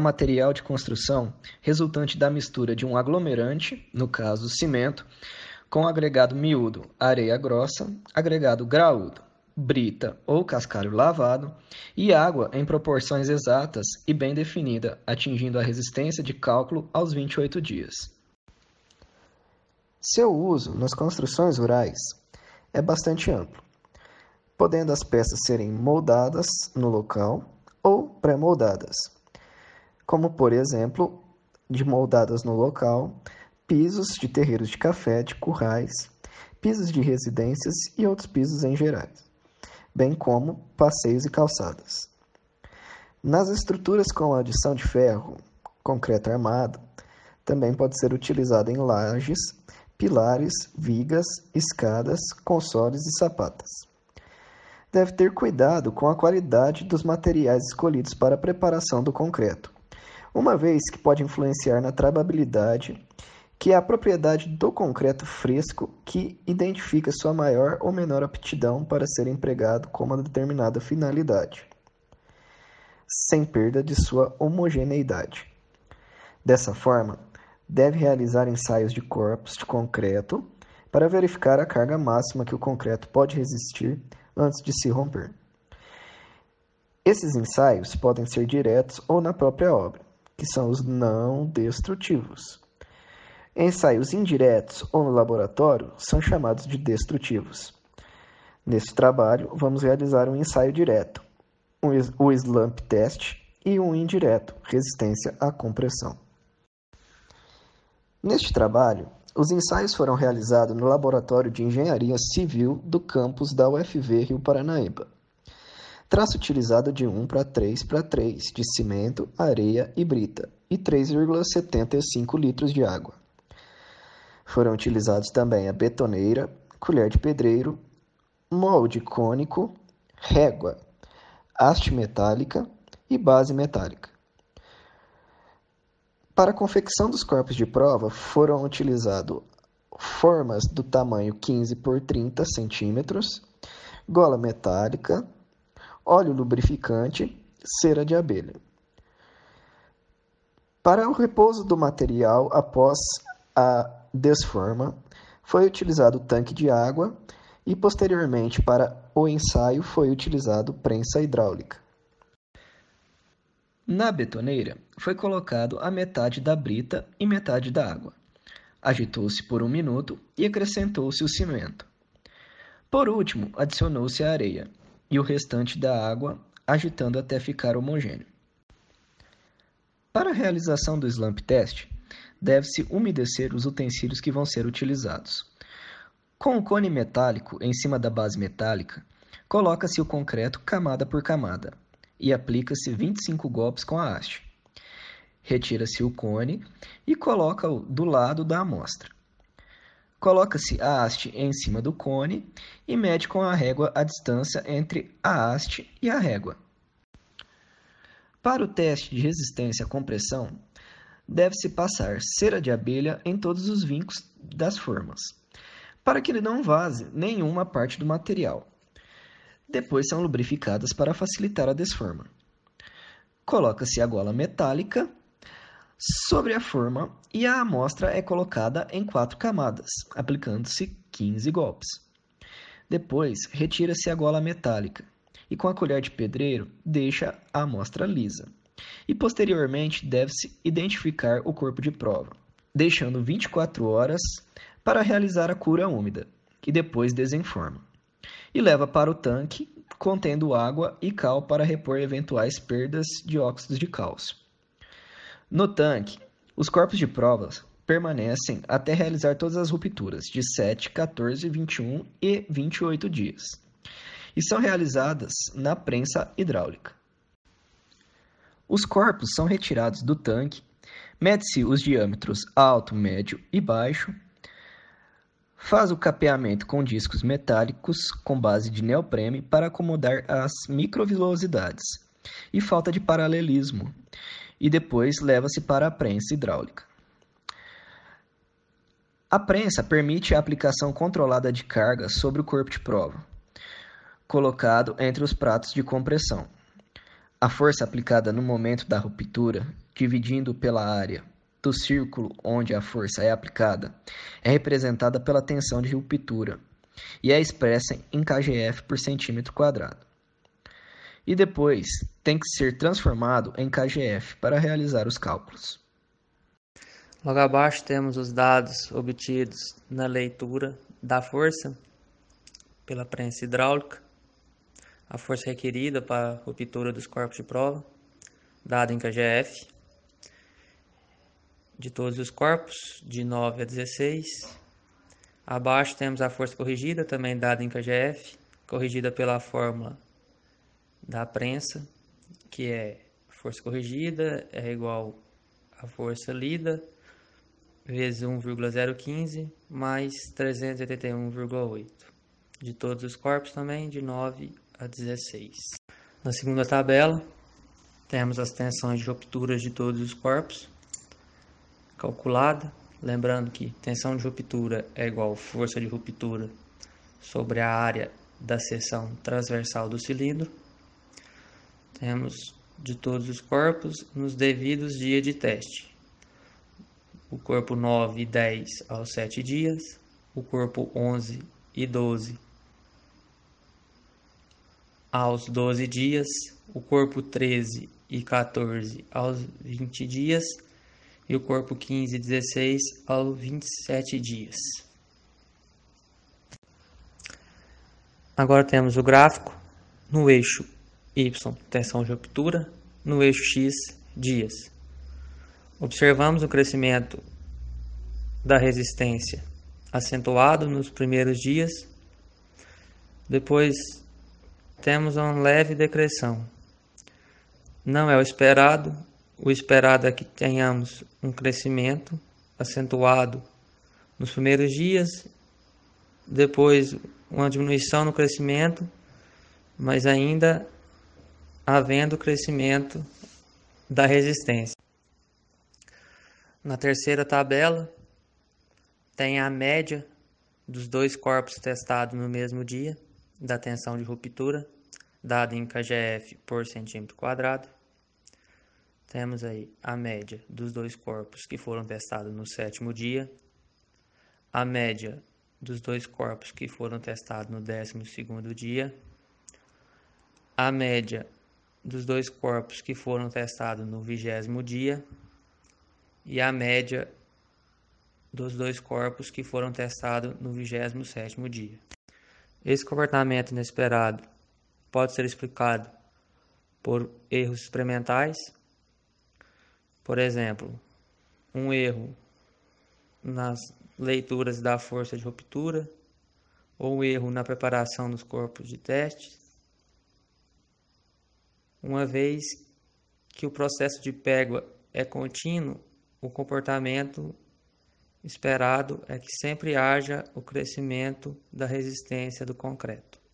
material de construção resultante da mistura de um aglomerante, no caso cimento, com agregado miúdo, areia grossa, agregado graúdo, brita ou cascalho lavado e água em proporções exatas e bem definida, atingindo a resistência de cálculo aos 28 dias. Seu uso nas construções rurais é bastante amplo, podendo as peças serem moldadas no local ou pré-moldadas, como, por exemplo, de moldadas no local, pisos de terreiros de café, de currais, pisos de residências e outros pisos em geral, bem como passeios e calçadas. Nas estruturas com adição de ferro, concreto armado, também pode ser utilizado em lajes, pilares, vigas, escadas, consoles e sapatas. Deve ter cuidado com a qualidade dos materiais escolhidos para a preparação do concreto, uma vez que pode influenciar na trababilidade, que é a propriedade do concreto fresco que identifica sua maior ou menor aptidão para ser empregado com uma determinada finalidade, sem perda de sua homogeneidade. Dessa forma, deve realizar ensaios de corpos de concreto para verificar a carga máxima que o concreto pode resistir antes de se romper. Esses ensaios podem ser diretos ou na própria obra, que são os não destrutivos. Ensaios indiretos ou no laboratório são chamados de destrutivos. Neste trabalho, vamos realizar um ensaio direto, o slump test, e um indireto, resistência à compressão. Neste trabalho, os ensaios foram realizados no Laboratório de Engenharia Civil do campus da UFV Rio Paranaíba. Traço utilizado de 1:3:3 de cimento, areia e brita, e 3,75 litros de água. Foram utilizados também a betoneira, colher de pedreiro, molde cônico, régua, haste metálica e base metálica. Para a confecção dos corpos de prova, foram utilizadas formas do tamanho 15 por 30 centímetros, gola metálica, óleo lubrificante, cera de abelha. Para o repouso do material após a desforma, foi utilizado tanque de água e, posteriormente, para o ensaio, foi utilizado prensa hidráulica. Na betoneira, foi colocado a metade da brita e metade da água. Agitou-se por 1 minuto e acrescentou-se o cimento. Por último, adicionou-se a areia e o restante da água, agitando até ficar homogêneo. Para a realização do slump test, deve-se umedecer os utensílios que vão ser utilizados. Com o cone metálico em cima da base metálica, coloca-se o concreto camada por camada e aplica-se 25 golpes com a haste. Retira-se o cone e coloca-o do lado da amostra. Coloca-se a haste em cima do cone e mede com a régua a distância entre a haste e a régua. Para o teste de resistência à compressão, deve-se passar cera de abelha em todos os vincos das formas, para que ele não vaze nenhuma parte do material. Depois são lubrificadas para facilitar a desforma. Coloca-se a gola metálica sobre a forma e a amostra é colocada em 4 camadas, aplicando-se 15 golpes. Depois, retira-se a gola metálica e com a colher de pedreiro deixa a amostra lisa. E posteriormente deve-se identificar o corpo de prova, deixando 24 horas para realizar a cura úmida, e depois desenforma. E leva para o tanque, contendo água e cal para repor eventuais perdas de óxidos de cálcio. No tanque, os corpos de provas permanecem até realizar todas as rupturas, de 7, 14, 21 e 28 dias, e são realizadas na prensa hidráulica. Os corpos são retirados do tanque, mede-se os diâmetros alto, médio e baixo, faz o capeamento com discos metálicos com base de neoprene para acomodar as microvilosidades e falta de paralelismo, e depois leva-se para a prensa hidráulica. A prensa permite a aplicação controlada de carga sobre o corpo de prova, colocado entre os pratos de compressão. A força aplicada no momento da ruptura, dividindo pela área do círculo onde a força é aplicada, é representada pela tensão de ruptura e é expressa em kgf por centímetro quadrado. E depois tem que ser transformado em kgf para realizar os cálculos. Logo abaixo temos os dados obtidos na leitura da força pela prensa hidráulica, a força requerida para a ruptura dos corpos de prova, dada em kgf, de todos os corpos, de 9 a 16. Abaixo temos a força corrigida, também dada em kgf, corrigida pela fórmula da prensa, que é força corrigida é igual a força lida vezes 1,015 mais 381,8. De todos os corpos também, de 9 a 16. Na segunda tabela, temos as tensões de rupturas de todos os corpos, calculada. Lembrando que tensão de ruptura é igual a força de ruptura sobre a área da seção transversal do cilindro. Temos de todos os corpos nos devidos dias de teste. O corpo 9 e 10 aos 7 dias, o corpo 11 e 12 aos 12 dias, o corpo 13 e 14 aos 20 dias e o corpo 15 e 16 aos 27 dias. Agora temos o gráfico no eixo Y, tensão de ruptura, no eixo X, dias. Observamos o crescimento da resistência acentuado nos primeiros dias, depois temos uma leve decreção. Não é o esperado é que tenhamos um crescimento acentuado nos primeiros dias, depois uma diminuição no crescimento, mas ainda havendo crescimento da resistência. Na terceira tabela, tem a média dos dois corpos testados no mesmo dia, da tensão de ruptura, dada em kgf por centímetro quadrado. Temos aí a média dos dois corpos que foram testados no sétimo dia, a média dos dois corpos que foram testados no 12º dia, a média dos dois corpos que foram testados no 20º dia e a média dos dois corpos que foram testados no 27º dia. Esse comportamento inesperado pode ser explicado por erros experimentais, por exemplo, um erro nas leituras da força de ruptura ou um erro na preparação dos corpos de teste, uma vez que o processo de pégua é contínuo, o comportamento esperado é que sempre haja o crescimento da resistência do concreto.